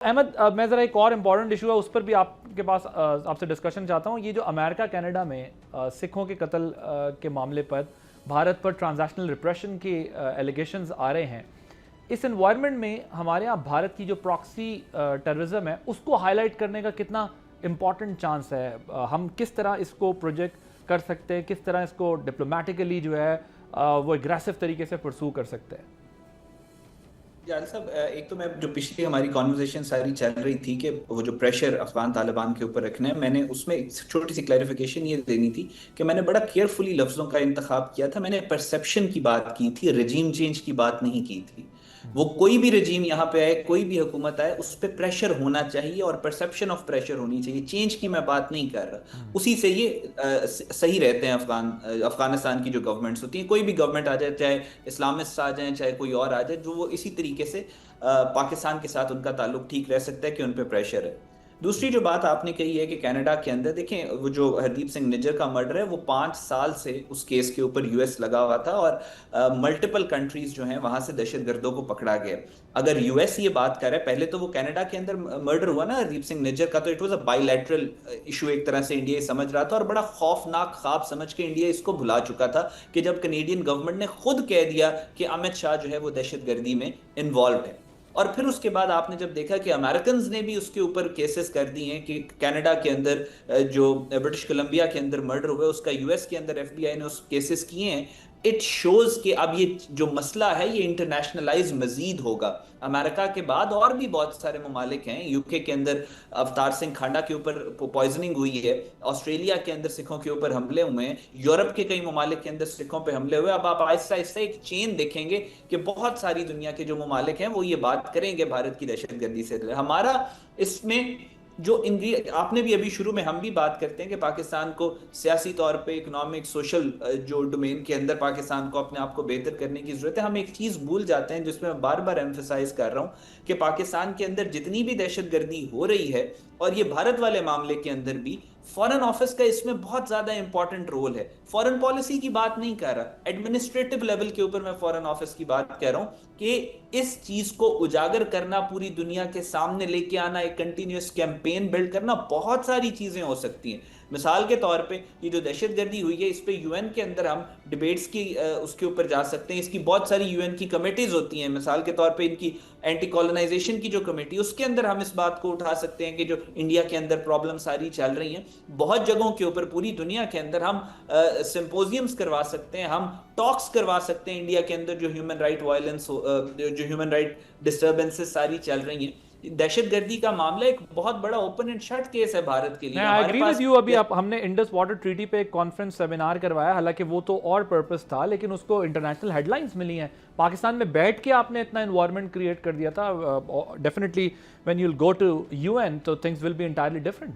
अहमद, मैं ज़रा एक और इम्पॉर्टेंट इशू है उस पर भी आपके पास आपसे डिस्कशन चाहता हूँ। ये जो अमेरिका कनाडा में सिखों के कत्ल के मामले पर भारत पर ट्रांजैक्शनल रिप्रेशन के एलिगेशंस आ रहे हैं, इस एनवायरनमेंट में हमारे यहाँ भारत की जो प्रॉक्सी टेररिज्म है उसको हाईलाइट करने का कितना इम्पॉर्टेंट चांस है? हम किस तरह इसको प्रोजेक्ट कर सकते हैं, किस तरह इसको डिप्लोमेटिकली जो है वो एग्रेसिव तरीके से परसू कर सकते हैं? यार साहब, एक तो मैं जो पिछली हमारी कॉन्वर्सेशन सारी चल रही थी कि वो जो प्रेशर अफगान तालिबान के ऊपर रखना है, मैंने उसमें एक छोटी सी क्लैरिफिकेशन ये देनी थी कि मैंने बड़ा केयरफुली लफ्जों का इंतखाब किया था। मैंने परसेप्शन की बात की थी, रजीम चेंज की बात नहीं की थी। वो कोई भी रजीम यहाँ पे आए, कोई भी हुकूमत आए, उस पर प्रेशर होना चाहिए और परसेप्शन ऑफ प्रेशर होनी चाहिए। चेंज की मैं बात नहीं कर रहा। उसी से ये सही रहते हैं अफगानिस्तान की जो गवर्नमेंट्स होती हैं। कोई भी गवर्नमेंट आ जाए, चाहे इस्लामिस्ट आ जाए, चाहे कोई और आ जाए, जो वो इसी तरीके से पाकिस्तान के साथ उनका ताल्लुक ठीक रह सकता है कि उन पर प्रेशर है। दूसरी जो बात आपने कही है कि कनाडा के अंदर देखें, वो जो हरदीप सिंह निज्जर का मर्डर है, वो 5 साल से उस केस के ऊपर यूएस लगा हुआ था और मल्टीपल कंट्रीज जो हैं वहां से दहशतगर्दों को पकड़ा गया। अगर यूएस ये बात करे, पहले तो वो कनाडा के अंदर मर्डर हुआ ना हरदीप सिंह निज्जर का, तो it was a bilateral issue, एक तरह से इंडिया समझ रहा था और बड़ा खौफनाक ख्वाब समझ के इंडिया इसको भुला चुका था कि जब कनेडियन गवर्नमेंट ने खुद कह दिया कि अमित शाह जो है वो दहशतगर्दी में इन्वॉल्व है। और फिर उसके बाद आपने जब देखा कि अमेरिकन ने भी उसके ऊपर केसेस कर दिए हैं कि कनाडा के अंदर जो ब्रिटिश कोलंबिया के अंदर मर्डर हुआ उसका यूएस के अंदर एफबीआई ने उस केसेस किए हैं। इट शोज कि अब ये जो मसला है ये इंटरनेशनलाइज मजीद होगा। अमेरिका के बाद और भी बहुत सारे ममालिक हैं। यूके के अंदर अवतार सिंह खांडा के ऊपर पॉइजनिंग हुई है। ऑस्ट्रेलिया के अंदर सिखों के ऊपर हमले हुए हैं। यूरोप के कई ममालिक के अंदर सिखों पे हमले हुए। अब आप आहिस्ता आहिस्ता एक चेन देखेंगे कि बहुत सारी दुनिया के जो ममालिक हैं वो ये बात करेंगे भारत की दहशतगर्दी से। हमारा इसमें जो आपने भी अभी शुरू में, हम भी बात करते हैं कि पाकिस्तान को सियासी तौर पे, इकोनॉमिक, सोशल जो डोमेन के अंदर पाकिस्तान को अपने आप को बेहतर करने की जरूरत है। हम एक चीज भूल जाते हैं जिसमें मैं बार बार एम्फेसाइज कर रहा हूं कि पाकिस्तान के अंदर जितनी भी दहशतगर्दी हो रही है और ये भारत वाले मामले के अंदर भी, फॉरेन ऑफिस का इसमें बहुत ज्यादा इंपॉर्टेंट रोल है। फॉरेन पॉलिसी की बात नहीं कर रहा, एडमिनिस्ट्रेटिव लेवल के ऊपर मैं फॉरेन ऑफिस की बात कह रहा हूं कि इस चीज को उजागर करना, पूरी दुनिया के सामने लेके आना, एक कंटिन्यूअस कैंपेन बिल्ड करना, बहुत सारी चीजें हो सकती हैं। मिसाल के तौर पे ये जो दहशतगर्दी हुई है इस पे यूएन के अंदर हम डिबेट्स की उसके ऊपर जा सकते हैं। इसकी बहुत सारी यूएन की कमेटीज होती हैं। मिसाल के तौर पे इनकी एंटी कॉलोनाइजेशन की जो कमेटी, उसके अंदर हम इस बात को उठा सकते हैं कि जो इंडिया के अंदर प्रॉब्लम सारी चल रही हैं, बहुत जगहों के ऊपर पूरी दुनिया के अंदर हम सिंपोजियम्स करवा सकते हैं, हम टॉक्स करवा सकते हैं। इंडिया के अंदर जो ह्यूमन राइट वायलेंस, जो ह्यूमन राइट डिस्टर्बेंसेस सारी चल रही हैं, दहशतगर्दी का मामला एक बहुत बड़ा ओपन एंड शट केस है भारत के लिए। मैं आई हमारे एग्री विद पास यू। अभी आप हमने इंडस वाटर ट्रीटी पे एक कॉन्फ्रेंस सेमिनार करवाया, हालांकि वो तो और पर्पस था, लेकिन उसको इंटरनेशनल हेडलाइंस मिली हैं। पाकिस्तान में बैठ के आपने इतना एनवायरनमेंट क्रिएट कर दिया था। Definitely when you will go to UN तो things will be entirely different.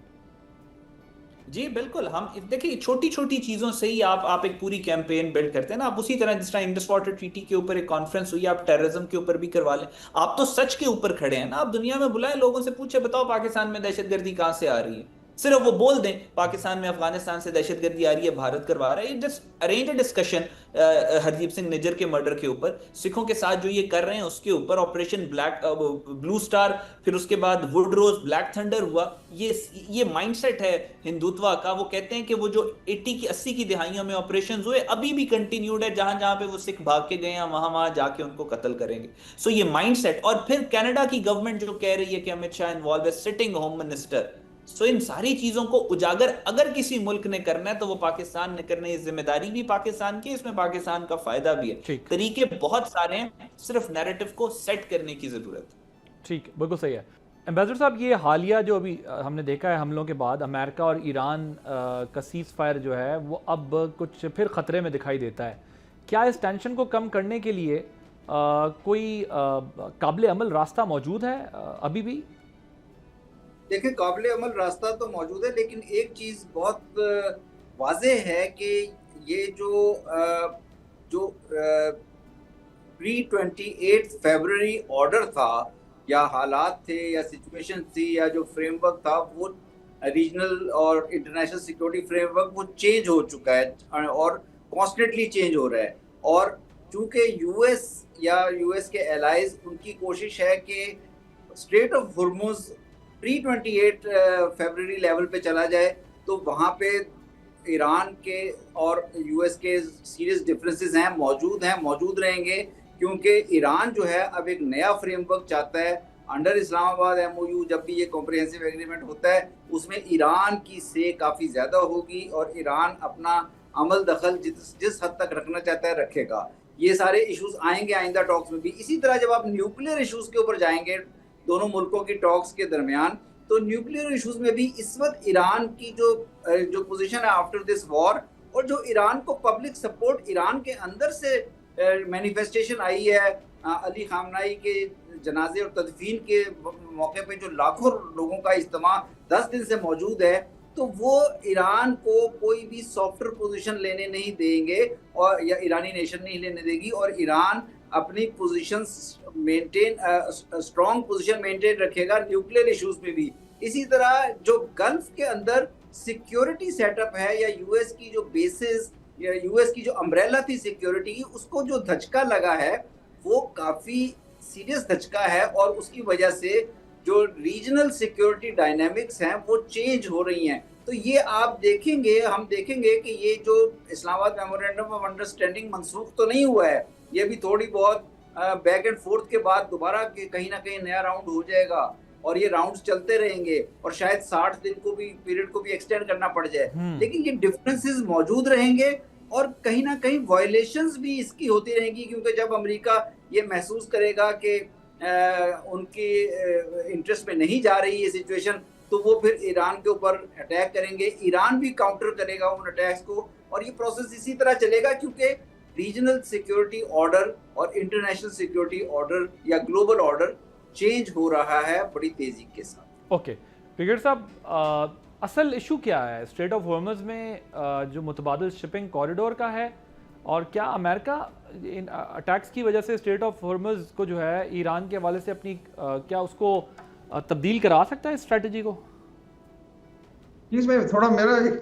जी बिल्कुल। हम देखिए, छोटी छोटी चीजों से ही आप एक पूरी कैंपेन बिल्ड करते हैं ना। आप उसी तरह जिस तरह इंडस वाटर ट्रीटी के ऊपर एक कॉन्फ्रेंस हुई, आप टेररिज्म के ऊपर भी करवा लें। आप तो सच के ऊपर खड़े हैं ना। आप दुनिया में बुलाएं, लोगों से पूछे, बताओ पाकिस्तान में दहशतगर्दी कहां से आ रही है। सिर्फ वो बोल दें पाकिस्तान में अफगानिस्तान से दहशतगर्दी आ रही है, भारत करवा रहा है। Just arrange a discussion Hardeep Singh Nijjar के मर्डर के ऊपर, सिखों के साथ जो ये कर रहे हैं उसके ऊपर, ऑपरेशन ब्लू स्टार, फिर उसके बाद वुड रोज, ब्लैक थंडर हुआ। ये माइंडसेट है हिंदुत्व का। वो कहते हैं कि वो जो 80 की 80 की दिहाइयों में ऑपरेशन हुए अभी भी कंटिन्यूड है। जहां जहां पे वो सिख भाग के गए हैं वहां वहां जाके उनको कत्ल करेंगे। सो ये माइंडसेट। और फिर कनाडा की गवर्नमेंट जो कह रही है कि अमित शाह इन्वॉल्व है, सिटिंग होम मिनिस्टर। सो इन सारी चीजों को उजागर अगर किसी मुल्क ने करना है तो वो पाकिस्तान ने करना है। जिम्मेदारी भी पाकिस्तान की, इसमें पाकिस्तान का फायदा भी है। ठीक तरीके बहुत सारे हैं, सिर्फ नैरेटिव को सेट करने की जरूरत है। ठीक, बिल्कुल सही है। एम्बेसडर साहब, ये हालिया जो अभी हमने देखा है हमलों के बाद, अमेरिका और ईरान का सीज फायर जो है वो अब कुछ फिर ख़तरे में दिखाई देता है। क्या इस टेंशन को कम करने के लिए कोई काबिल अमल रास्ता मौजूद है अभी भी? देखिए, काबिल अमल रास्ता तो मौजूद है, लेकिन एक चीज बहुत वाज़ेह है कि ये जो प्री 28 फरवरी ऑर्डर था, या हालात थे, या सिचुएशन थी, या जो फ्रेमवर्क था, वो रीजनल और इंटरनेशनल सिक्योरिटी फ्रेमवर्क वो चेंज हो चुका है और कॉन्स्टेंटली चेंज हो रहा है। और चूंकि यूएस या यूएस के एलाइज, उनकी कोशिश है कि स्ट्रेट ऑफ हुर्मुज प्री 28 फरवरी लेवल पे चला जाए तो वहाँ पे ईरान के और यूएस के सीरियस डिफरेंसेस हैं, मौजूद रहेंगे, क्योंकि ईरान जो है अब एक नया फ्रेमवर्क चाहता है। अंडर इस्लामाबाद MOU जब भी ये कॉम्प्रिहेंसिव एग्रीमेंट होता है उसमें ईरान की से काफ़ी ज़्यादा होगी और ईरान अपना अमल दखल जिस हद तक रखना चाहता है रखेगा। ये सारे इश्यूज आएंगे आइंदा टॉक्स में भी। इसी तरह जब आप न्यूक्लियर इश्यूज के ऊपर जाएंगे दोनों मुल्कों की टॉक्स के दरमियान, तो न्यूक्लियर इश्यूज में भी इस वक्त ईरान की जो पोजीशन है आफ्टर दिस वॉर, और जो ईरान को पब्लिक सपोर्ट ईरान के अंदर से मैनिफेस्टेशन आई है, अली खामनाई के जनाजे और तदफीन के मौके पे जो लाखों लोगों का इज्तिमा 10 दिन से मौजूद है, तो वो ईरान को कोई भी सॉफ्टर पोजीशन लेने नहीं देंगे और या ईरानी नेशन नहीं लेने देगी, और ईरान अपनी position maintain strong position maintain रखेगा न्यूक्लियर इश्यूज में भी। इसी तरह जो गल्फ के अंदर सिक्योरिटी सेटअप है या यूएस की जो बेसिस या यूएस की जो अम्ब्रेला थी सिक्योरिटी की, उसको जो धचका लगा है वो काफ़ी सीरियस धचका है, और उसकी वजह से जो रीजनल सिक्योरिटी डायनामिक्स हैं वो चेंज हो रही हैं। तो ये हम देखेंगे कि ये जो इस्लामाबाद मेमोरेंडम ऑफ अंडरस्टैंडिंग मनसूख तो नहीं हुआ है, ये भी थोड़ी बहुत बैक एंड फोर्थ के बाद दोबारा कहीं ना कहीं नया राउंड हो जाएगा, और ये राउंड्स चलते रहेंगे और शायद 60 दिन को भी पीरियड को भी एक्सटेंड करना पड़ जाए। लेकिन ये डिफरेंसेस मौजूद रहेंगे और कहीं ना कहीं वायलेशंस भी इसकी होती रहेंगी, क्योंकि जब अमेरिका ये महसूस करेगा कि उनकी इंटरेस्ट में नहीं जा रही ये सिचुएशन, तो वो फिर ईरान के ऊपर अटैक करेंगे, ईरान भी काउंटर करेगा उन अटैक्स को, और ये प्रोसेस इसी तरह चलेगा, क्योंकि रीजनल सिक्योरिटी ऑर्डर और इंटरनेशनल सिक्योरिटी ऑर्डर या ग्लोबल ऑर्डर चेंज हो रहा है बड़ी तेजी के साथ। ओके ब्रिगेडियर साहब, असल इशू क्या है स्ट्रेट ऑफ हॉर्मज़ में जो मुतबादिल शिपिंग कॉरिडोर का है, और क्या अमेरिका इन अटैक्स की वजह से स्ट्रेट ऑफ हॉर्मज़ को जो है ईरान के हवाले से अपनी क्या उसको तब्दील करा सकता है इस स्ट्रेटजी को? इसमें थोड़ा मेरा एक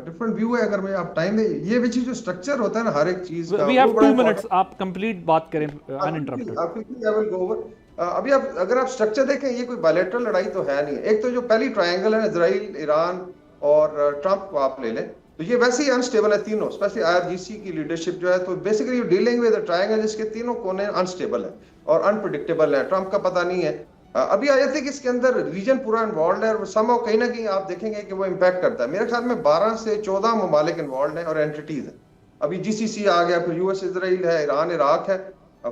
डिफरेंट व्यू है, अगर मैं आप टाइम दे, ये भी चीज जो स्ट्रक्चर होता है ना हर एक चीज का, वी हैव 2 मिनट्स, आप कंप्लीट बात करें अनइंटरप्टेड। अभी आप अगर आप स्ट्रक्चर देखें, ये कोई बायलैटरल लड़ाई तो है नहीं। एक तो जो पहली ट्रायंगल है इजराइल, ईरान और ट्रंप को आप ले लें, तो ये वैसे ही अनस्टेबल है तीनों, स्पेशली IRGC की लीडरशिप जो है, तो बेसिकली डीलिंग विद ट्रायंगल जिसके तीनों कोने अनस्टेबल है और अनप्रेडिक्टेबल है। ट्रंप का पता नहीं है अभी आई थिंक इसके अंदर रीजन पूरा इन्वॉल्व है, और समहाउ कहीं ना कहीं आप देखेंगे कि वो इम्पैक्ट करता है। मेरे ख्याल में 12 से 14 ममालिक इन्वॉल्व हैं और एंटिटीज हैं। अभी GCC आ गया, फिर US इजराइल है, ईरान इराक है,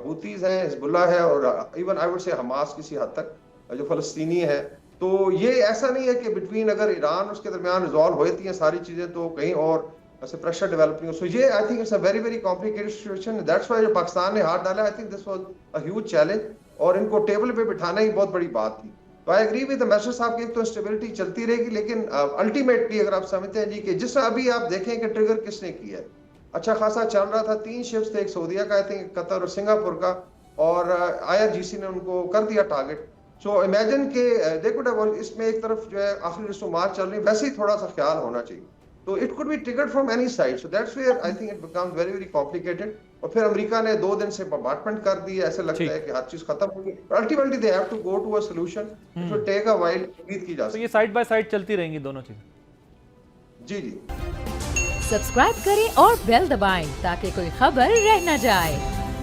हूतीज हैं, हिजबुल्लाह है, और even I would say Hamas किसी हद तक जो फलस्तीनी है। तो ये ऐसा नहीं है कि बिटवीन अगर ईरान उसके दरमियान रिजॉल्व होती हैं सारी चीजें तो कहीं और ऐसे प्रेशर डेवलप नहीं हो। सो ये I think it's a very very complicated situation. That's why जो पाकिस्तान ने हाथ डाला, I think this was a huge challenge, और इनको टेबल पे बिठाना ही बहुत बड़ी बात थी। तो आई एग्री विद मैशर साहब की, तो स्टेबिलिटी चलती रहेगी, लेकिन अल्टीमेटली अगर आप समझते हैं जी कि जिस अभी आप देखें कि ट्रिगर किसने किया है, अच्छा खासा चल रहा था, 3 शिप्स थे, एक सऊदीया का, आई थिंक कतर और सिंगापुर का, और IRGC ने उनको कर दिया टारगेट। सो इमेजिन के देखो इसमें एक तरफ जो है आखिरी रसूमात चल रही, वैसे ही थोड़ा सा ख्याल होना चाहिए। तो it could be triggered from any side, so that's where I think it becomes very very complicated. और फिर अमेरिका ने 2 दिन से बॉम्बार्डमेंट कर दी, ऐसे लगता है कि हर चीज खत्म होगी, पर ultimately they have to go to a solution, it will take a while, उम्मीद की जा सकती है। तो ये साइड बाय साइड चलती रहेंगी दोनों चीजें। जी। सब्सक्राइब करें और बेल दबाएं ताकि कोई खबर रह न जाए।